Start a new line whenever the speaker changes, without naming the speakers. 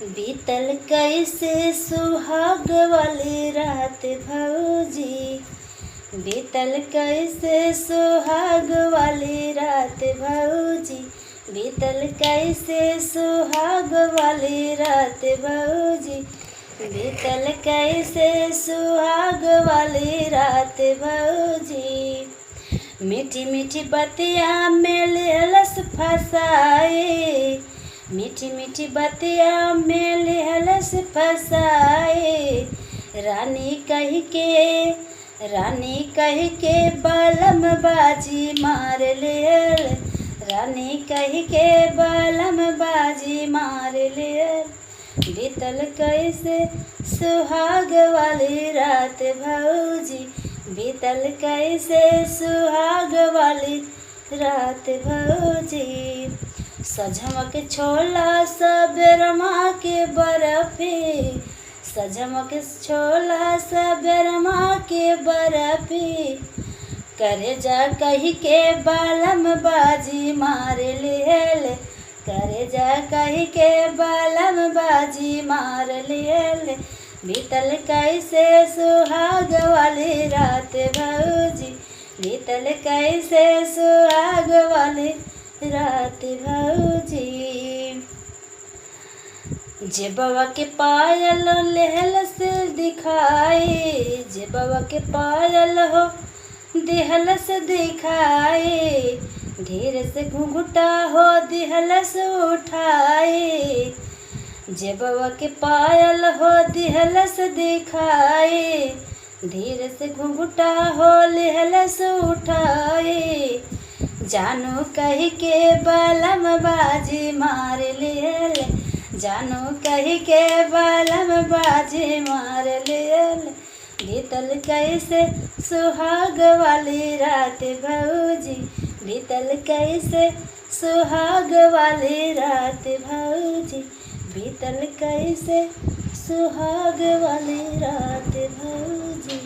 बीतल कैसे सुहाग वाली रात भौजी, बीतल कैसे सुहाग वाली रात भौजी, बीतल कैसे सुहाग वाली रात भौजी, बीतल कैसे सुहाग वाली रात भौजी। मीठी मीठी बतिया में लेहलस फसाए, मीठी मीठी बतिया में लेहलस फसाए। रानी कह के बलम बाजी मार लेल, रानी कह के बलम बाजी मार लेल। बीतल कैसे सुहाग वाली रात भौजी, बीतल कैसे सुहाग वाली रात भौजी। सजमक छोला सबेरमा के बर्फी, सजमक छोला सबेरमा के बर्फी। करे जा कही के बालम बाजी मार लेल, करे जा कही के बालम बाजी मार लेल। बीतल कैसे सुहाग वाली रात भौजी, बीतल कैसे सुहाग वाली रात भौजी। जेबवा के पायल लेहलस दिखाए, जेबवा के पायल हो दिहलस दिखाए। धीरे से घुंघटा हो दिहलस उठाए, जेबवा के पायल हो दिहलस दिखाए। धीरे से घुंघटा हो लेहलस उठाए। जानू कह के बलम बाजी मार लेल, जानू कह के बलम बाजी मार लेल। बीतल कैसे सुहाग वाली रात भौजी, बीतल कैसे सुहाग वाली रात भौजी, बीतल कैसे सुहाग वाली रात भौजी।